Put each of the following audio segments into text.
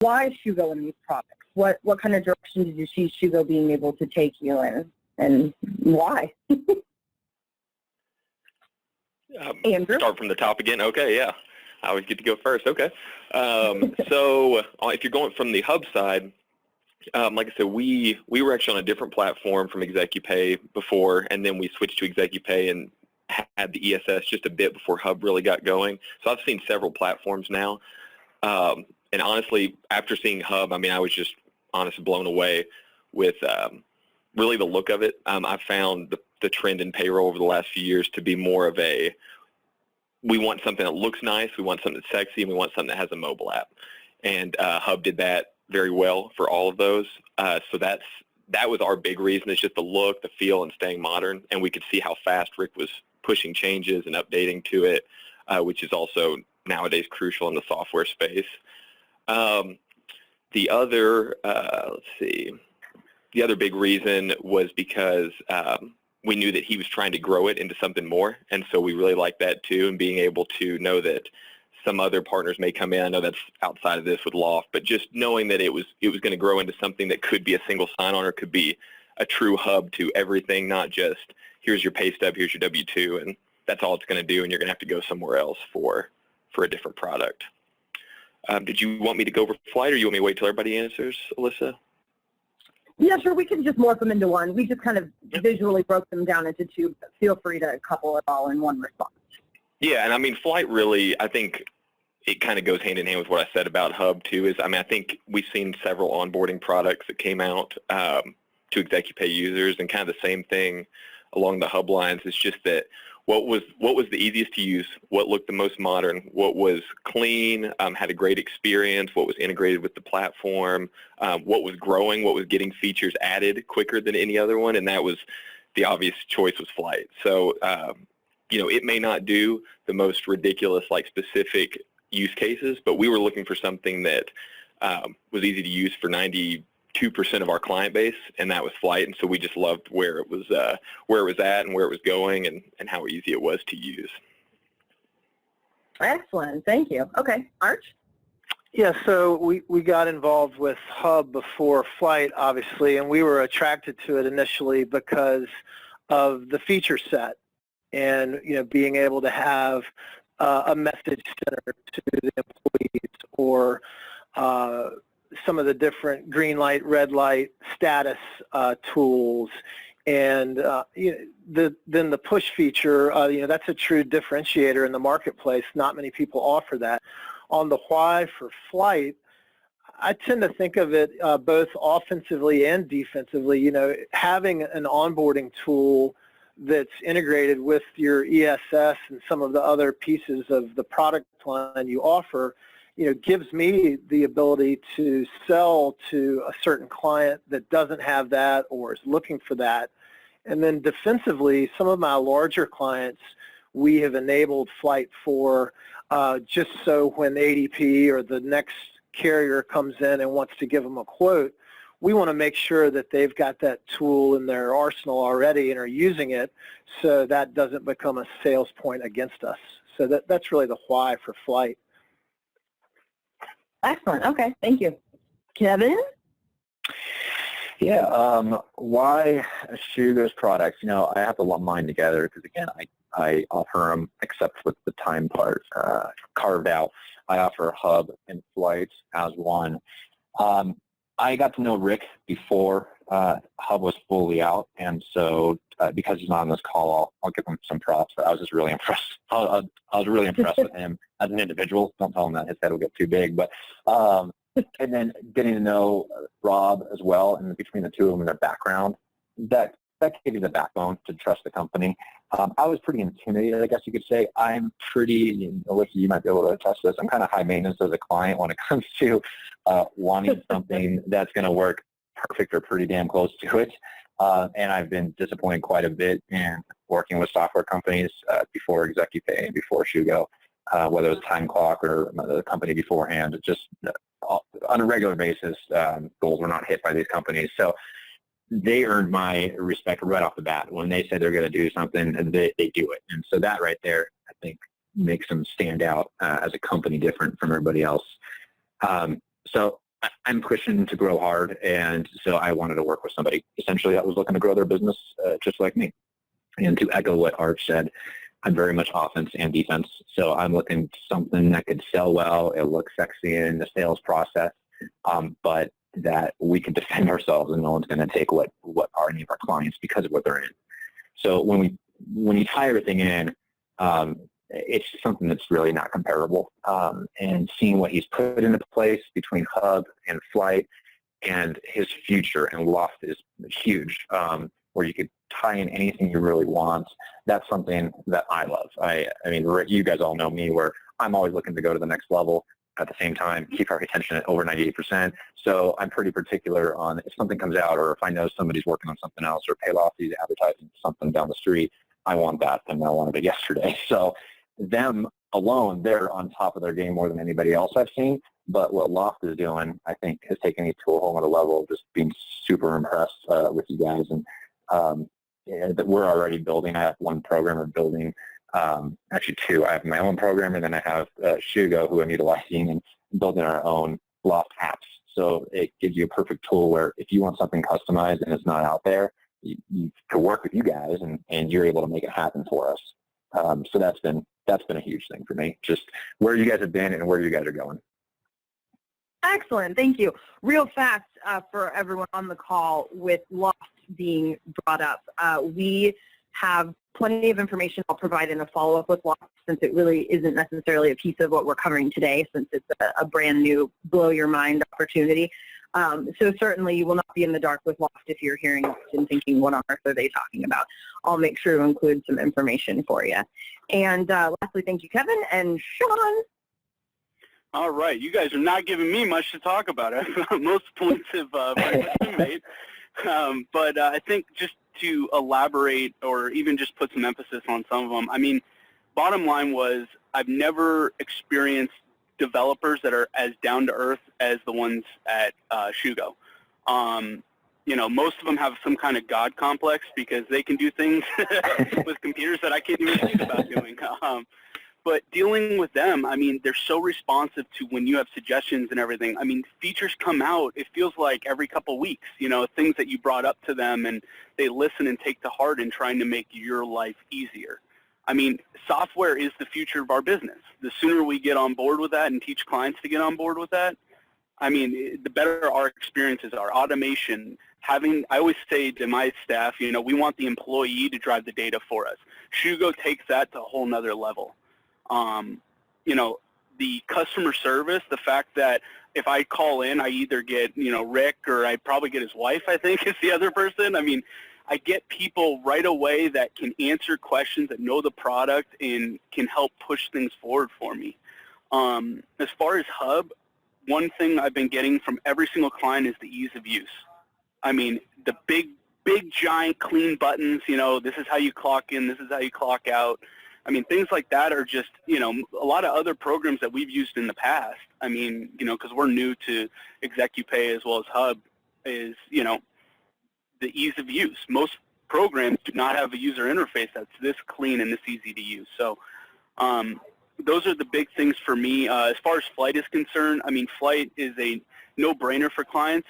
why Shugo in these products? What kind of direction did you see Shugo being able to take you in, and why? Andrew? Start from the top again. Okay, yeah. I always get to go first. Okay. So if you're going from the hub side, like I said, we were actually on a different platform from Execupay before, and then we switched to Execupay and had the ESS just a bit before Hub really got going. So I've seen several platforms now. And honestly, after seeing Hub, I mean, I was just honestly blown away with really the look of it. I found the trend in payroll over the last few years to be more of a, we want something that looks nice, we want something that's sexy, and we want something that has a mobile app. And Hub did that very well for all of those. So that was our big reason. It's just the look, the feel, and staying modern. And we could see how fast Rick was pushing changes and updating to it, which is also nowadays crucial in the software space. The other, the other big reason was because we knew that he was trying to grow it into something more, and so we really liked that too, and being able to know that some other partners may come in. I know that's outside of this with Loft, but just knowing that it was going to grow into something that could be a single sign-on or could be a true hub to everything, not just here's your pay stub, here's your W-2, and that's all it's going to do, and you're going to have to go somewhere else for a different product. Did you want me to go over Flight, or you want me to wait till everybody answers, Alyssa? Yeah, sure. We can just morph them into one. We just kind of visually broke them down into two, but feel free to couple it all in one response. Yeah, and I mean, Flight really, I think it kind of goes hand in hand with what I said about Hub too. Is, I mean, I think we've seen several onboarding products that came out to Execupay users, and kind of the same thing along the Hub lines. It's just that what was the easiest to use, what looked the most modern, what was clean, had a great experience, what was integrated with the platform, what was growing, what was getting features added quicker than any other one, and that was the obvious choice was Flight. So, you know, it may not do the most ridiculous, like, specific use cases, but we were looking for something that was easy to use for 92% of our client base, and that was Flight. And so we just loved where it was at and where it was going, and how easy it was to use. Excellent. Thank you. Okay. Arch? Yeah, so we got involved with Hub before Flight, obviously, and we were attracted to it initially because of the feature set and, you know, being able to have a message center to the employees, or some of the different green light, red light status tools, and then the push feature. You know, that's a true differentiator in the marketplace. Not many people offer that. On the why for Flight, I tend to think of it both offensively and defensively. You know, having an onboarding tool that's integrated with your ESS and some of the other pieces of the product line you offer, you know, gives me the ability to sell to a certain client that doesn't have that or is looking for that. And then defensively, some of my larger clients, we have enabled Flight for just so when ADP or the next carrier comes in and wants to give them a quote, we want to make sure that they've got that tool in their arsenal already and are using it, so that doesn't become a sales point against us. So that's really the why for Flight. Excellent. Okay. Thank you. Kevin? Yeah, why Shugo's products? You know, I have to lump mine together because, again, I offer them, except with the time part carved out. I offer Hub and Flight as one. I got to know Rick before Hub was fully out, and so because he's not on this call, I'll give him some props. But I was just really impressed. I was really impressed with him as an individual. Don't tell him that his head will get too big. But and then getting to know Rob as well, and between the two of them and their background, that gave you the backbone to trust the company. I was pretty intimidated, I guess you could say. I'm pretty, Alyssa, you might be able to attest to this, I'm kind of high maintenance as a client when it comes to wanting something that's going to work perfect or pretty damn close to it. And I've been disappointed quite a bit in working with software companies before Execupay and before Shugo, whether it was Time Clock or the company beforehand. It just, on a regular basis, goals were not hit by these companies. So they earned my respect right off the bat. When they say they're going to do something, they do it. And so that right there, I think, makes them stand out as a company different from everybody else. So I'm pushing to grow hard, and so I wanted to work with somebody essentially that was looking to grow their business just like me. And to echo what Art said, I'm very much offense and defense. So I'm looking for something that could sell well, it looks sexy in the sales process, but that we can defend ourselves and no one's going to take what are any of our clients because of what they're in. So when you tie everything in, it's something that's really not comparable. And seeing what he's put into place between Hub and Flight and his future, and Loft is huge, where you could tie in anything you really want. That's something that I love. I mean, you guys all know me, where I'm always looking to go to the next level. At the same time, keep our retention at over 98%. So I'm pretty particular on if something comes out, or if I know somebody's working on something else, or Paylofty's advertising something down the street, I want that, and I wanted it yesterday. So them alone, they're on top of their game more than anybody else I've seen. But what Loft is doing, I think, has taken me to a whole other level. Just being super impressed with you guys, and that we're already building. I have one programmer building. Actually two. I have my own program, and then I have Shugo, who I'm utilizing and building our own Loft apps. So it gives you a perfect tool where if you want something customized and it's not out there, you can work with you guys, and you're able to make it happen for us. So that's been a huge thing for me, just where you guys have been and where you guys are going. Excellent. Thank you. Real fast for everyone on the call, with Loft being brought up, we have plenty of information I'll provide in a follow-up with Loft, since it really isn't necessarily a piece of what we're covering today, since it's a brand new blow-your-mind opportunity. So certainly you will not be in the dark with Loft if you're hearing Loft and thinking, what on earth are they talking about? I'll make sure to include some information for you. And lastly, thank you, Kevin. And Sean. All right. You guys are not giving me much to talk about. Most points have been made. But I think just to elaborate, or even just put some emphasis on some of them, I mean, bottom line was I've never experienced developers that are as down-to-earth as the ones at Shugo. You know, most of them have some kind of God complex because they can do things with computers that I can't even think about doing. But dealing with them, I mean, they're so responsive to when you have suggestions and everything. I mean, features come out, it feels like every couple weeks, you know, things that you brought up to them, and they listen and take to heart in trying to make your life easier. I mean, software is the future of our business. The sooner we get on board with that and teach clients to get on board with that, I mean, the better our experiences are. Automation, I always say to my staff, you know, we want the employee to drive the data for us. Shugo takes that to a whole nother level. You know, the customer service, the fact that if I call in, I either get, you know, Rick, or I probably get his wife, I think, is the other person. I mean, I get people right away that can answer questions, that know the product, and can help push things forward for me. As far as Hub, one thing I've been getting from every single client is the ease of use. I mean, the big, giant, clean buttons, you know, this is how you clock in, this is how you clock out. I mean, things like that are just, you know, a lot of other programs that we've used in the past. I mean, you know, because we're new to Execupay as well as Hub, is, you know, the ease of use. Most programs do not have a user interface that's this clean and this easy to use. So those are the big things for me. As far as Flight is concerned, I mean, Flight is a no-brainer for clients.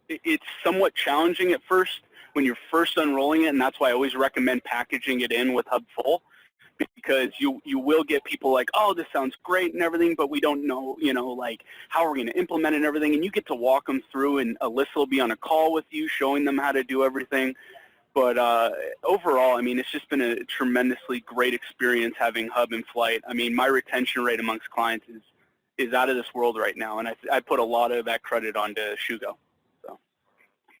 It's somewhat challenging at first when you're first unrolling it, and that's why I always recommend packaging it in with Hub Full, because you will get people like, oh, this sounds great and everything, but we don't know, you know, like, how are we going to implement it and everything, and you get to walk them through, and Alyssa will be on a call with you showing them how to do everything. But overall, I mean, it's just been a tremendously great experience having Hub and Flight. I mean, my retention rate amongst clients is out of this world right now, and I put a lot of that credit onto Shugo.